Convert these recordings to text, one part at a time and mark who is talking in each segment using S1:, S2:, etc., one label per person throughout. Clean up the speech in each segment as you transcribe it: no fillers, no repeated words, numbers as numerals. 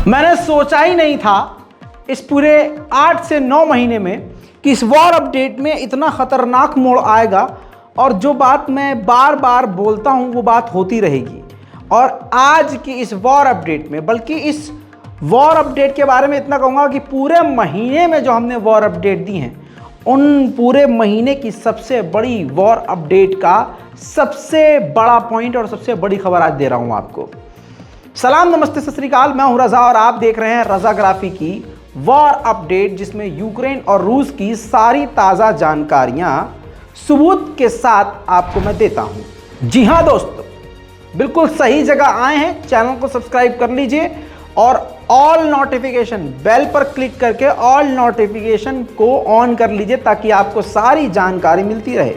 S1: मैंने सोचा ही नहीं था इस पूरे 8 से 9 महीने में कि इस वॉर अपडेट में इतना खतरनाक मोड़ आएगा और जो बात मैं बार बार बोलता हूं वो बात होती रहेगी। और आज की इस वॉर अपडेट में, बल्कि इस वॉर अपडेट के बारे में इतना कहूंगा कि पूरे महीने में जो हमने वॉर अपडेट दी हैं, उन पूरे महीने की सबसे बड़ी वॉर अपडेट का सबसे बड़ा पॉइंट और सबसे बड़ी खबर आज दे रहा हूं आपको। सलाम, नमस्ते, सत श्री अकाल। मैं हूं रजा और आप देख रहे हैं रजाग्राफी की वॉर अपडेट, जिसमें यूक्रेन और रूस की सारी ताज़ा जानकारियां सबूत के साथ आपको मैं देता हूं। जी हां दोस्तों, बिल्कुल सही जगह आए हैं। चैनल को सब्सक्राइब कर लीजिए और ऑल नोटिफिकेशन बेल पर क्लिक करके ऑल नोटिफिकेशन को ऑन कर लीजिए ताकि आपको सारी जानकारी मिलती रहे।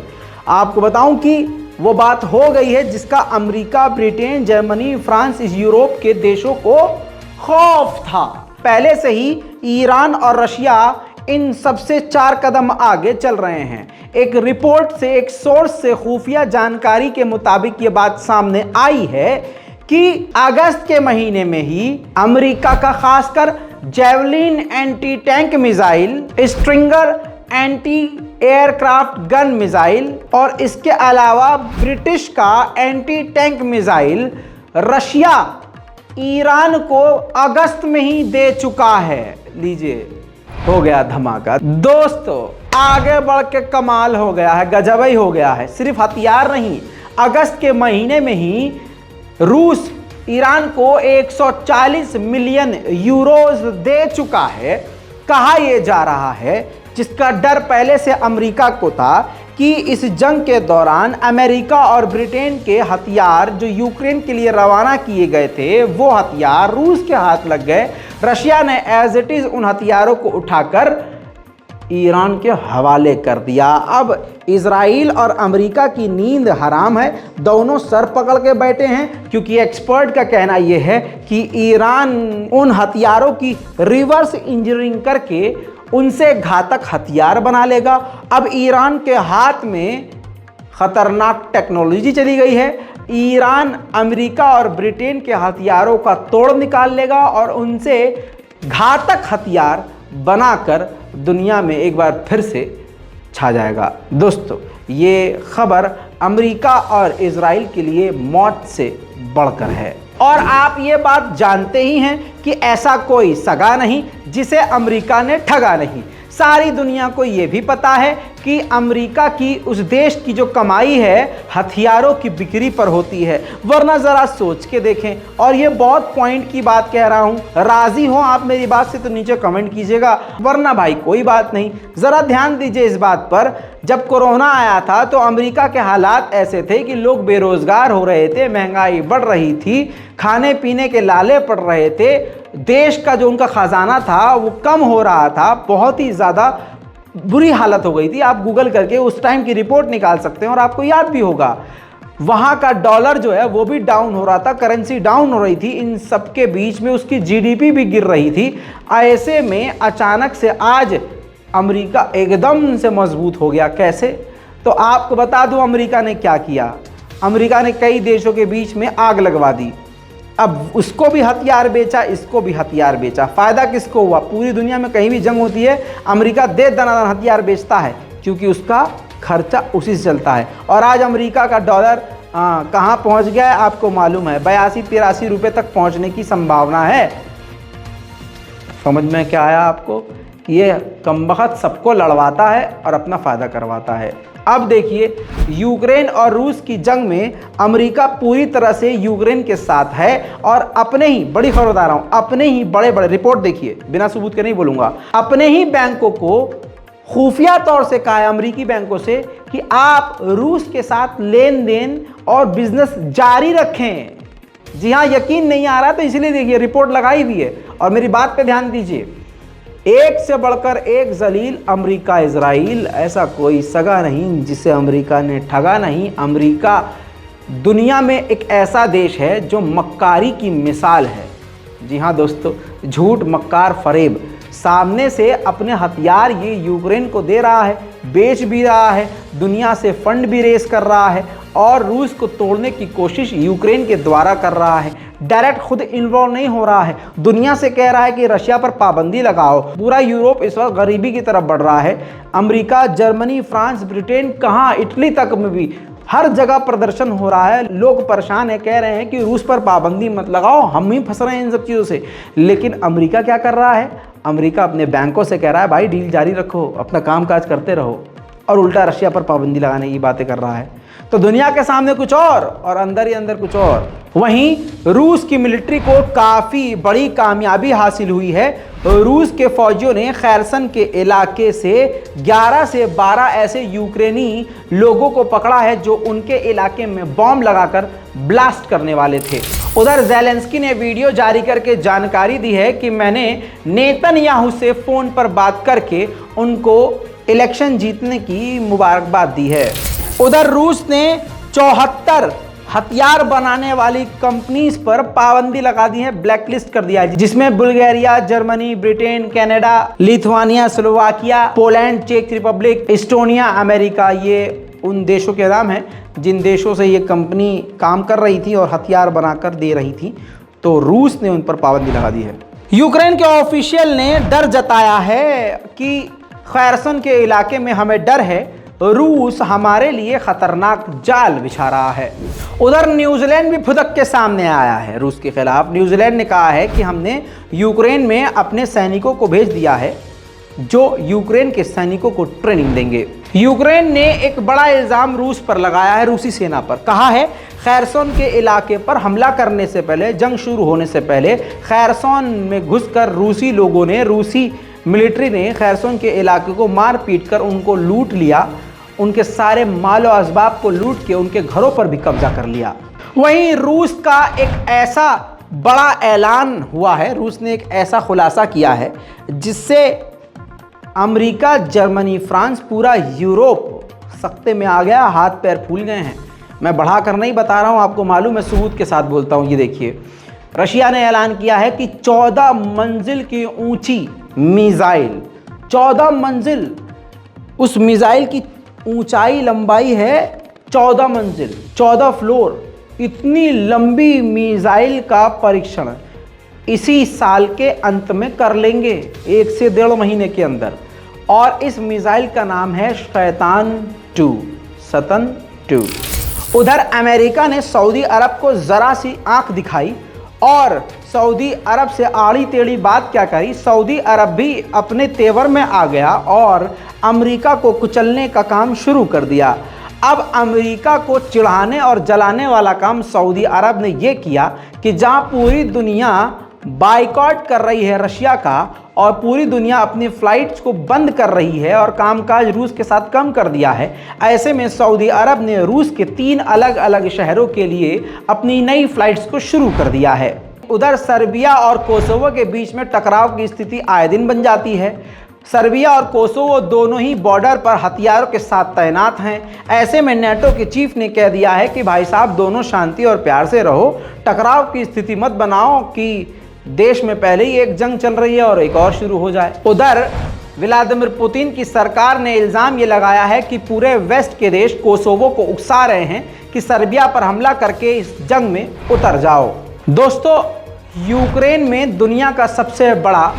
S1: आपको बताऊं कि वो बात हो गई है जिसका अमेरिका, ब्रिटेन, जर्मनी, फ्रांस, इस यूरोप के देशों को खौफ था। पहले से ही ईरान और रशिया इन सबसे 4 कदम आगे चल रहे हैं। एक रिपोर्ट से, एक सोर्स से खुफिया जानकारी के मुताबिक ये बात सामने आई है कि अगस्त के महीने में ही अमेरिका का खासकर javelin anti tank missile, stringer anti aircraft gun missile और इसके अलावा ब्रिटिश का anti tank missile Russia Iran को अगस्त में ही दे चुका है। लीजिए, हो गया धमाका दोस्तों। आगे बढ़ के कमाल हो गया है, गजब ही हो गया है। सिर्फ हथियार नहीं, अगस्त के महीने में ही रूस ईरान को 140 मिलियन यूरोज दे चुका है। कहा यह जा रहा है, जिसका डर पहले से अमेरिका को था कि इस जंग के दौरान अमेरिका और ब्रिटेन के हथियार जो यूक्रेन के लिए रवाना किए गए थे, वो हथियार रूस के हाथ लग गए। रशिया ने एज इट इज उन हथियारों को उठाकर ईरान के हवाले कर दिया। अब इजराइल और अमेरिका की नींद हराम है, दोनों सर पकड़ के बैठे हैं, क्योंकि एक्सपर्ट का कहना यह है कि ईरान उन हथियारों की रिवर्स इंजीनियरिंग करके उनसे घातक हथियार बना लेगा। अब ईरान के हाथ में खतरनाक टेक्नोलॉजी चली गई है। ईरान अमेरिका और ब्रिटेन के हथियारों का तोड़ निकाल लेगा और उनसे घातक हथियार बनाकर दुनिया में एक बार फिर से छा जाएगा। दोस्तों, ये खबर अमेरिका और इजराइल के लिए मौत से बढ़कर है। और आप ये बात जानते ही हैं कि ऐसा कोई सगा नहीं जिसे अमेरिका ने ठगा नहीं। सारी दुनिया को ये भी पता है कि अमेरिका की, उस देश की जो कमाई है हथियारों की बिक्री पर होती है। वरना ज़रा सोच के देखें, और ये बहुत पॉइंट की बात कह रहा हूँ। राज़ी हो आप मेरी बात से तो नीचे कमेंट कीजिएगा, वरना भाई कोई बात नहीं। ज़रा ध्यान दीजिए इस बात पर। जब कोरोना आया था तो अमेरिका के हालात ऐसे थे कि लोग बेरोज़गार हो रहे थे, महंगाई बढ़ रही थी, खाने पीने के लाले पड़ रहे थे, देश का जो उनका ख़जाना था वो कम हो रहा था, बहुत ही ज़्यादा बुरी हालत हो गई थी। आप गूगल करके उस टाइम की रिपोर्ट निकाल सकते हैं और आपको याद भी होगा। वहाँ का डॉलर जो है वो भी डाउन हो रहा था, करेंसी डाउन हो रही थी। इन सब के बीच में उसकी जीडीपी भी गिर रही थी। ऐसे में अचानक से आज अमेरिका एकदम से मजबूत हो गया। कैसे? तो आपको बता दूं अमेरिका ने क्या किया। अमेरिका ने कई देशों के बीच में आग लगवा दी। अब उसको भी हथियार बेचा, इसको भी हथियार बेचा। फ़ायदा किसको हुआ? पूरी दुनिया में कहीं भी जंग होती है, अमेरिका दे दनादन हथियार बेचता है, क्योंकि उसका खर्चा उसी से चलता है। और आज अमेरिका का डॉलर कहाँ पहुँच गया है आपको मालूम है? 82-83 रुपये तक पहुँचने की संभावना है। समझ में क्या आया आपको? ये कमबख्त सबको लड़वाता है और अपना फ़ायदा करवाता है। अब देखिए, यूक्रेन और रूस की जंग में अमेरिका पूरी तरह से यूक्रेन के साथ है और अपने ही, बड़ी खबर बता रहा हूँ, अपने ही बड़े बड़े, रिपोर्ट देखिए, बिना सबूत के नहीं बोलूँगा, अपने ही बैंकों को खुफिया तौर से कहा है, अमेरिकी बैंकों से, कि आप रूस के साथ लेन देन और बिजनेस जारी रखें। जी हाँ, यकीन नहीं आ रहा तो इसलिए देखिए रिपोर्ट लगाई हुई है। और मेरी बात पे ध्यान दीजिए, एक से बढ़कर एक जलील अमेरिका इजराइल, ऐसा कोई सगा नहीं जिसे अमेरिका ने ठगा नहीं। अमेरिका दुनिया में एक ऐसा देश है जो मक्कारी की मिसाल है। जी हाँ दोस्तों, झूठ, मक्कार, फरेब, सामने से अपने हथियार ये यूक्रेन को दे रहा है, बेच भी रहा है, दुनिया से फंड भी रेस कर रहा है और रूस को तोड़ने की कोशिश यूक्रेन के द्वारा कर रहा है। डायरेक्ट खुद इन्वॉल्व नहीं हो रहा है, दुनिया से कह रहा है कि रशिया पर पाबंदी लगाओ। पूरा यूरोप इस वक्त गरीबी की तरफ बढ़ रहा है। अमेरिका, जर्मनी, फ्रांस, ब्रिटेन, कहाँ इटली तक में भी हर जगह प्रदर्शन हो रहा है। लोग परेशान है, कह रहे हैं कि रूस पर पाबंदी मत लगाओ, हम ही फंस रहे हैं इन सब चीज़ों से। लेकिन अमेरिका क्या कर रहा है? अमेरिका अपने बैंकों से कह रहा है भाई डील जारी रखो, अपना काम काज करते रहो, और उल्टा रशिया पर पाबंदी लगाने की बातें कर रहा है। तो दुनिया के सामने कुछ और अंदर ही अंदर कुछ और। वहीं रूस की मिलिट्री को काफ़ी बड़ी कामयाबी हासिल हुई है। रूस के फौजियों ने खैरसन के इलाके से 11 से 12 ऐसे यूक्रेनी लोगों को पकड़ा है जो उनके इलाके में बॉम्ब लगाकर ब्लास्ट करने वाले थे। उधर ज़ेलेंस्की ने वीडियो जारी करके जानकारी दी है कि मैंने नेतन्याहू से फ़ोन पर बात करके उनको इलेक्शन जीतने की मुबारकबाद दी है। उधर रूस ने 74 हथियार बनाने वाली कंपनीज पर पाबंदी लगा दी है, ब्लैकलिस्ट कर दिया है, जिसमें Bulgaria, Germany, Britain, Canada, Lithuania, Slovakia, Poland, चेक रिपब्लिक, एस्टोनिया, अमेरिका, ये उन देशों के नाम हैं जिन देशों से ये कंपनी काम कर रही थी और हथियार बनाकर दे रही थी। तो रूस ने उन पर पाबंदी लगा दी है। यूक्रेन के ऑफिशियल ने डर जताया है कि खैरसन के इलाके में हमें डर है, रूस हमारे लिए खतरनाक जाल बिछा रहा है। उधर न्यूजीलैंड भी फुदक के सामने आया है रूस के खिलाफ। न्यूजीलैंड ने कहा है कि हमने यूक्रेन में अपने सैनिकों को भेज दिया है जो यूक्रेन के सैनिकों को ट्रेनिंग देंगे। यूक्रेन ने एक बड़ा इल्ज़ाम रूस पर लगाया है, रूसी सेना पर। कहा है खैरसन के इलाके पर हमला करने से पहले, जंग शुरू होने से पहले खैरसन में घुसकर रूसी लोगों ने, रूसी मिलिट्री ने खैरसन के इलाके को मार पीट कर उनको लूट लिया, उनके सारे मालो असबाब को लूट के उनके घरों पर भी कब्जा कर लिया। वहीं रूस का एक ऐसा बड़ा ऐलान हुआ है, रूस ने एक ऐसा खुलासा किया है जिससे अमेरिका, जर्मनी, फ्रांस, पूरा यूरोप सख्ते में आ गया, हाथ पैर फूल गए हैं। मैं बढ़ा कर नहीं बता रहा हूँ, आपको मालूम है, सबूत के साथ बोलता हूँ। ये देखिए, रशिया ने ऐलान किया है कि 14 मंजिल की ऊंची मिसाइल, 14 मंजिल, उस मिसाइल की ऊंचाई लंबाई है 14 मंजिल, 14 फ्लोर, इतनी लंबी मिसाइल का परीक्षण इसी साल के अंत में कर लेंगे, 1 से 1.5 महीने के अंदर। और इस मिसाइल का नाम है शैतान 2, सतन 2। उधर अमेरिका ने सऊदी अरब को ज़रा सी आंख दिखाई और सऊदी अरब से आड़ी टेढ़ी बात क्या करी। सऊदी अरब भी अपने तेवर में आ गया और अमेरिका को कुचलने का काम शुरू कर दिया। अब अमेरिका को चिढ़ाने और जलाने वाला काम सऊदी अरब ने यह किया कि जहां पूरी दुनिया बाइकॉट कर रही है रशिया का और पूरी दुनिया अपनी फ़्लाइट्स को बंद कर रही है और कामकाज रूस के साथ कम कर दिया है, ऐसे में सऊदी अरब ने रूस के 3 अलग अलग शहरों के लिए अपनी नई फ़्लाइट्स को शुरू कर दिया है। उधर सर्बिया और कोसोवो के बीच में टकराव की स्थिति आए दिन बन जाती है। सर्बिया और कोसोवो दोनों ही बॉर्डर पर हथियारों के साथ तैनात हैं। ऐसे में नेटो के चीफ ने कह दिया है कि भाई साहब, दोनों शांति और प्यार से रहो, टकराव की स्थिति मत बनाओ कि देश में पहले ही एक जंग चल रही है और एक और शुरू हो जाए। उधर व्लादिमीर पुतिन की सरकार ने इल्ज़ाम ये लगाया है कि पूरे वेस्ट के देश कोसोवो को उकसा रहे हैं कि सर्बिया पर हमला करके इस जंग में उतर जाओ। दोस्तों, यूक्रेन में दुनिया का सबसे बड़ा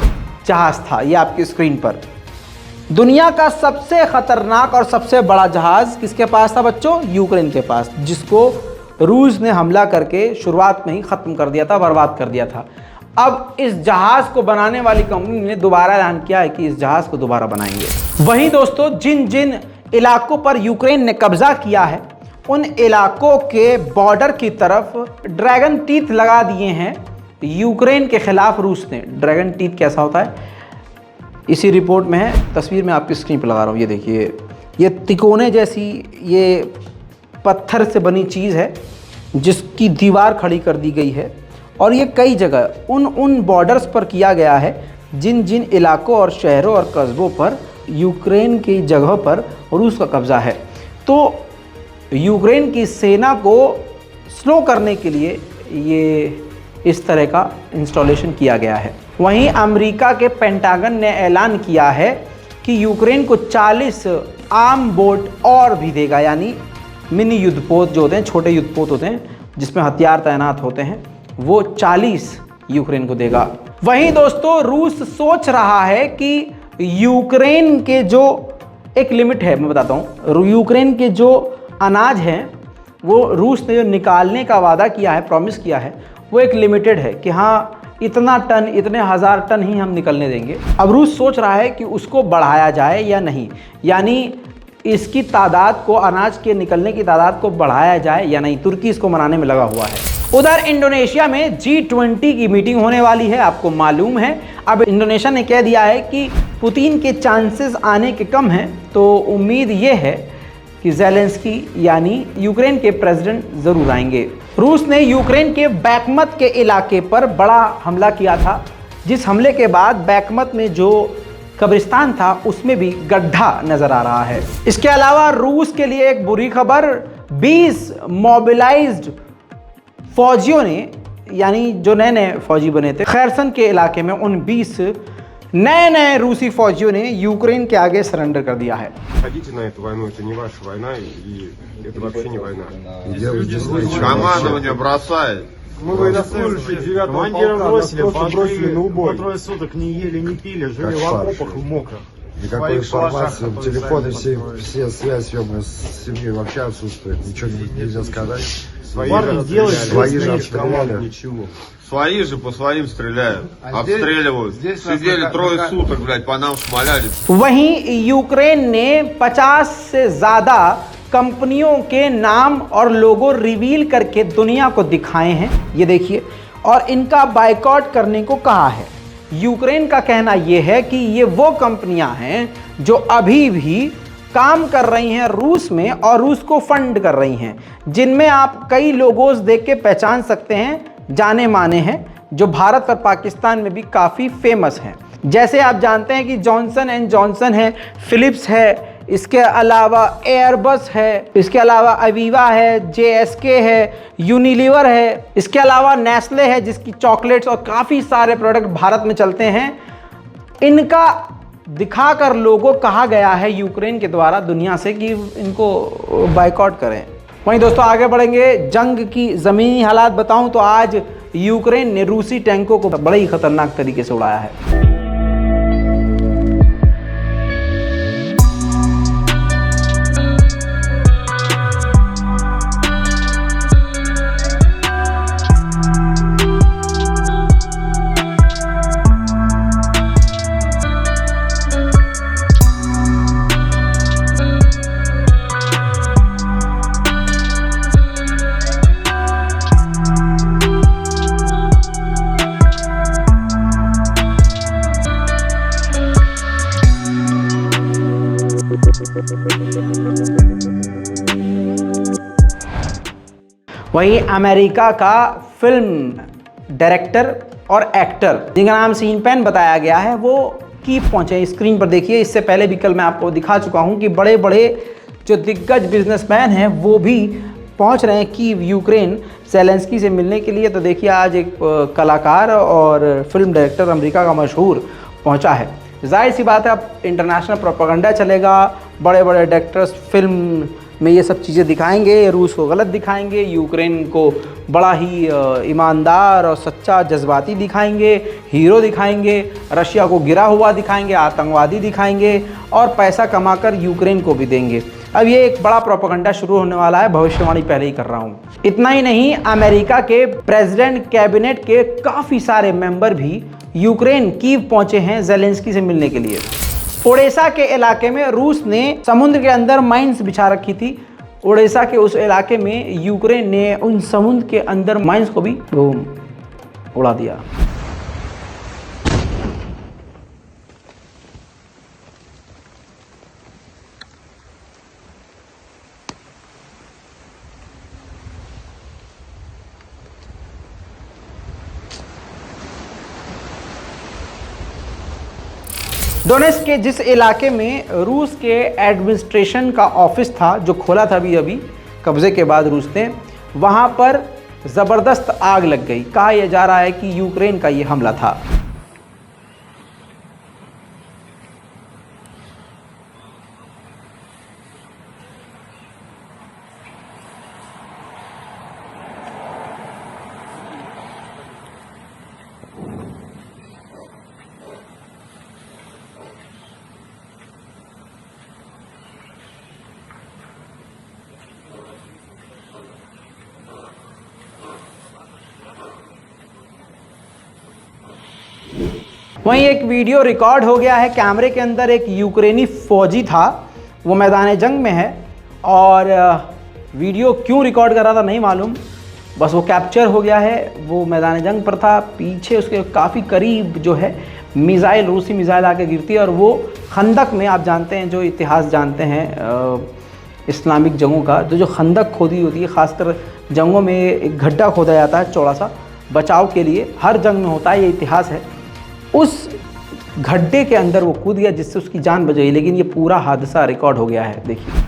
S1: जहाज़ था, ये आपकी स्क्रीन पर। दुनिया का सबसे खतरनाक और सबसे बड़ा जहाज़ किसके पास था बच्चों? यूक्रेन के पास, जिसको रूस ने हमला करके शुरुआत में ही ख़त्म कर दिया था, बर्बाद कर दिया था। अब इस जहाज़ को बनाने वाली कंपनी ने दोबारा ऐलान किया है कि इस जहाज़ को दोबारा बनाएंगे। वहीं दोस्तों, जिन जिन इलाकों पर यूक्रेन ने कब्जा किया है उन इलाकों के बॉर्डर की तरफ ड्रैगन टीथ लगा दिए हैं यूक्रेन के खिलाफ रूस ने। ड्रैगन टीथ कैसा होता है इसी रिपोर्ट में है, तस्वीर में आपकी स्क्रीन पर लगा रहा हूँ। ये देखिए, ये तिकोने जैसी ये पत्थर से बनी चीज़ है जिसकी दीवार खड़ी कर दी गई है और ये कई जगह उन बॉर्डर्स पर किया गया है जिन जिन इलाकों और शहरों और कस्बों पर यूक्रेन की जगह पर रूस का कब्ज़ा है। तो यूक्रेन की सेना को स्लो करने के लिए ये इस तरह का इंस्टॉलेशन किया गया है। वहीं अमेरिका के पेंटागन ने ऐलान किया है कि यूक्रेन को 40 आर्म बोट और भी देगा, यानी मिनी युद्धपोत जो होते हैं, छोटे युद्धपोत होते हैं जिसमें हथियार तैनात होते हैं, वो 40 यूक्रेन को देगा। वहीं दोस्तों रूस सोच रहा है कि यूक्रेन के जो एक लिमिट है, मैं बताता हूँ, यूक्रेन के जो अनाज हैं वो रूस ने जो निकालने का वादा किया है, प्रॉमिस किया है, वो एक लिमिटेड है कि हाँ इतना टन, इतने हज़ार टन ही हम निकलने देंगे। अब रूस सोच रहा है कि उसको बढ़ाया जाए या नहीं, यानी इसकी तादाद को, अनाज के निकलने की तादाद को बढ़ाया जाए या नहीं। तुर्की इसको मनाने में लगा हुआ है। उधर इंडोनेशिया में G20 की मीटिंग होने वाली है, आपको मालूम है। अब इंडोनेशिया ने कह दिया है कि पुतिन के चांसेस आने के कम हैं, तो उम्मीद ये है कि ज़ेलेंस्की यानी यूक्रेन के प्रेसिडेंट ज़रूर आएंगे। रूस ने यूक्रेन के बैकमत के इलाके पर बड़ा हमला किया था, जिस हमले के बाद बैकमत में जो कब्रिस्तान था उसमें भी गड्ढा नजर आ रहा है। इसके अलावा रूस के लिए एक बुरी खबर, 20 मोबिलाइज्ड फौजियों ने, यानी जो नए नए फौजी बने थे खैरसन के इलाके में, उन 20 नए रूसी फौजियों ने यूक्रेन के आगे सरेंडर कर दिया है।
S2: Командование бросает.
S3: Мы военнослужащие 9-го полка бросили на убой. Трое суток не ели, не пили, жили в окопах в мокрых.
S2: Никакой информации, телефоны все связь с семьей вообще отсутствует. Ничего нельзя сказать. Свои же обстреляли. Ничего. Свои же по своим стреляют, обстреливают. Сидели трое суток, блядь, по нам шмаляли.
S1: वहीं यूक्रेन ने 50 से ज़्यादा कंपनियों के नाम और लोगो रिवील करके दुनिया को दिखाए हैं, ये देखिए, और इनका बायकॉट करने को कहा है। यूक्रेन का कहना यह है कि ये वो कंपनियां हैं जो अभी भी काम कर रही हैं रूस में और रूस को फंड कर रही हैं, जिनमें आप कई लोगोस देख के पहचान सकते हैं, जाने माने हैं, जो भारत और पाकिस्तान में भी काफ़ी फेमस हैं। जैसे आप जानते हैं कि जॉनसन एंड जॉनसन है, फिलिप्स है, इसके अलावा एयरबस है, इसके अलावा अवीवा है, JSK है, यूनिलीवर है, इसके अलावा नेस्ले है जिसकी चॉकलेट्स और काफ़ी सारे प्रोडक्ट भारत में चलते हैं। इनका दिखाकर लोगों कहा गया है यूक्रेन के द्वारा दुनिया से कि इनको बायकॉट करें। वहीं दोस्तों आगे बढ़ेंगे, जंग की ज़मीनी हालात बताऊं तो आज यूक्रेन ने रूसी टैंकों को बड़े ही खतरनाक तरीके से उड़ाया है। वहीं अमेरिका का फिल्म डायरेक्टर और एक्टर जिनका नाम सीन पेन बताया गया है, वो कीव पहुंचे। स्क्रीन पर देखिए, इससे पहले भी कल मैं आपको दिखा चुका हूं कि बड़े बड़े जो दिग्गज बिजनेसमैन हैं वो भी पहुंच रहे हैं कीव, यूक्रेन, ज़ेलेंस्की से मिलने के लिए। तो देखिए आज एक कलाकार और फिल्म डायरेक्टर अमेरिका का मशहूर पहुंचा है। जाहिर सी बात है अब इंटरनेशनल प्रोपेगेंडा चलेगा, बड़े बड़े डायरेक्टर्स फिल्म में ये सब चीज़ें दिखाएंगे, रूस को गलत दिखाएंगे, यूक्रेन को बड़ा ही ईमानदार और सच्चा जज्बाती दिखाएंगे, हीरो दिखाएंगे, रशिया को गिरा हुआ दिखाएंगे, आतंकवादी दिखाएंगे और पैसा कमाकर यूक्रेन को भी देंगे। अब ये एक बड़ा प्रोपेगेंडा शुरू होने वाला है, भविष्यवाणी पहले ही कर रहा हूँ। इतना ही नहीं, अमेरिका के प्रेसिडेंट कैबिनेट के काफ़ी सारे मेंबर भी यूक्रेन कीव पहुंचे हैं ज़ेलेंस्की से मिलने के लिए। ओडेसा के इलाके में रूस ने समुद्र के अंदर माइंस बिछा रखी थी। ओडेसा के उस इलाके में यूक्रेन ने उन समुद्र के अंदर माइंस को भी उड़ा दिया। डोनेट्स्क के जिस इलाके में रूस के एडमिनिस्ट्रेशन का ऑफिस था, जो खोला था अभी कब्जे के बाद रूस ने, वहां पर ज़बरदस्त आग लग गई। कहा यह जा रहा है कि यूक्रेन का ये हमला था। वहीं एक वीडियो रिकॉर्ड हो गया है कैमरे के अंदर। एक यूक्रेनी फौजी था, वो मैदान जंग में है और वीडियो क्यों रिकॉर्ड कर रहा था नहीं मालूम, बस वो कैप्चर हो गया है। वो मैदान जंग पर था, पीछे उसके काफ़ी करीब जो है मिज़ाइल, रूसी मिज़ाइल आके गिरती है और वो खंदक में, आप जानते हैं जो इतिहास जानते हैं इस्लामिक जंगों का, तो जो खंदक खोदी होती है ख़ासकर जंगों में एक गड्ढा खोदा जाता है चौड़ा सा बचाव के लिए, हर जंग में होता है, ये इतिहास है। उस गड्ढे के अंदर वो कूद गया जिससे उसकी जान बच गई, लेकिन ये पूरा हादसा रिकॉर्ड हो गया है, देखिए।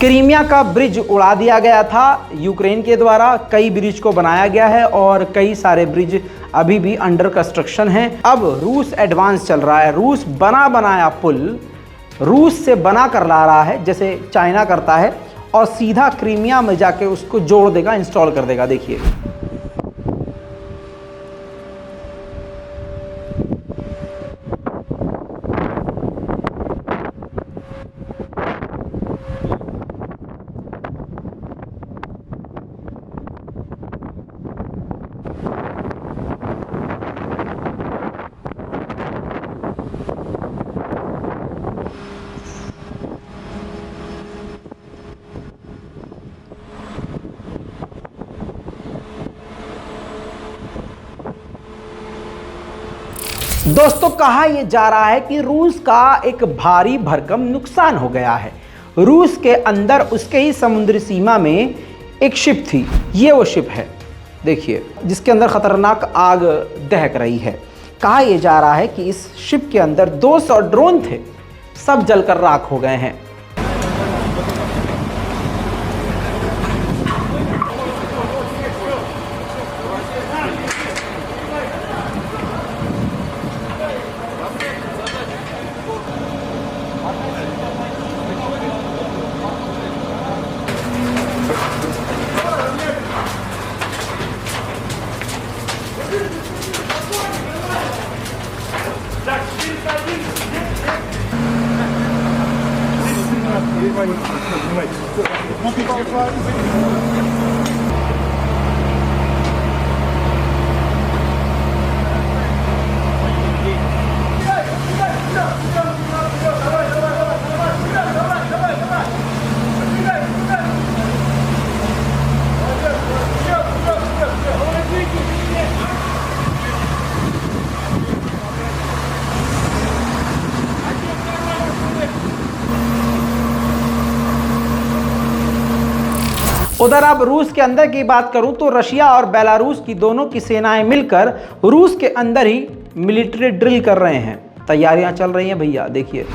S1: क्रीमिया का ब्रिज उड़ा दिया गया था यूक्रेन के द्वारा, कई ब्रिज को बनाया गया है और कई सारे ब्रिज अभी भी अंडर कंस्ट्रक्शन हैं। अब रूस एडवांस चल रहा है, रूस बना बनाया पुल रूस से बना कर ला रहा है जैसे चाइना करता है और सीधा क्रीमिया में जाके उसको जोड़ देगा, इंस्टॉल कर देगा, देखिए। दोस्तों, कहा यह जा रहा है कि रूस का एक भारी भरकम नुकसान हो गया है। रूस के अंदर उसके ही समुद्री सीमा में एक शिप थी, ये वो शिप है, देखिए, जिसके अंदर खतरनाक आग दहक रही है। कहा यह जा रहा है कि इस शिप के अंदर 200 ड्रोन थे, सब जलकर राख हो गए हैं। उधर अब रूस के अंदर की बात करूं तो रशिया और बेलारूस की दोनों की सेनाएं मिलकर रूस के अंदर ही मिलिट्री ड्रिल कर रहे हैं, तैयारियां चल रही हैं भैया, देखिए।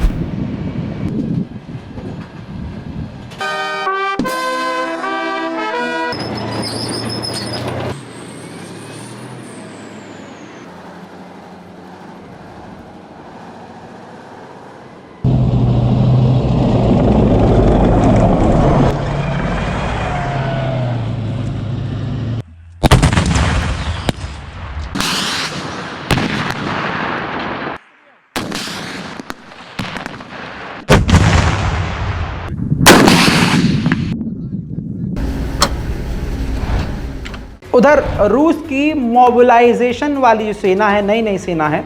S1: उधर रूस की मोबिलाइजेशन वाली जो सेना है, नई नई सेना है,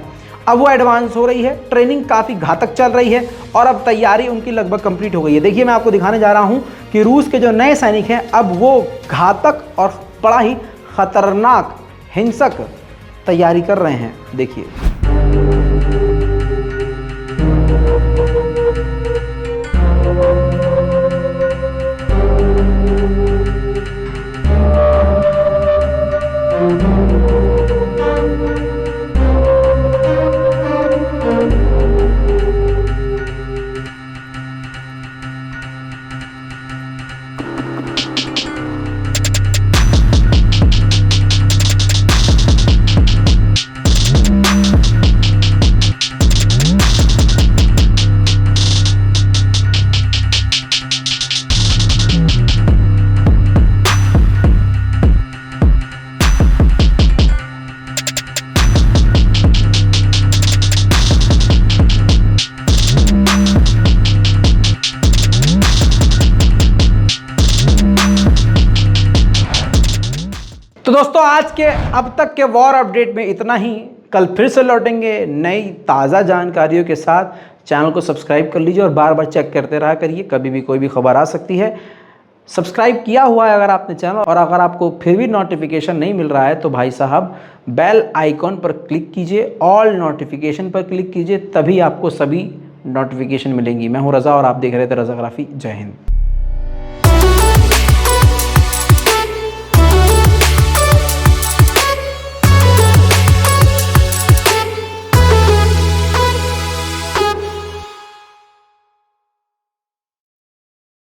S1: अब वो एडवांस हो रही है, ट्रेनिंग काफ़ी घातक चल रही है और अब तैयारी उनकी लगभग कंप्लीट हो गई है। देखिए, मैं आपको दिखाने जा रहा हूं कि रूस के जो नए सैनिक हैं अब वो घातक और बड़ा ही खतरनाक हिंसक तैयारी कर रहे हैं, देखिए। तो दोस्तों आज के अब तक के वॉर अपडेट में इतना ही। कल फिर से लौटेंगे नई ताज़ा जानकारियों के साथ। चैनल को सब्सक्राइब कर लीजिए और बार बार चेक करते रहा करिए, कभी भी कोई भी खबर आ सकती है। सब्सक्राइब किया हुआ है अगर आपने चैनल, और अगर आपको फिर भी नोटिफिकेशन नहीं मिल रहा है तो भाई साहब बेल आइकॉन पर क्लिक कीजिए, ऑल नोटिफिकेशन पर क्लिक कीजिए, तभी आपको सभी नोटिफिकेशन मिलेंगी। मैं हूं रज़ा और आप देख रहे थे रज़ाग्राफी। जय हिंद।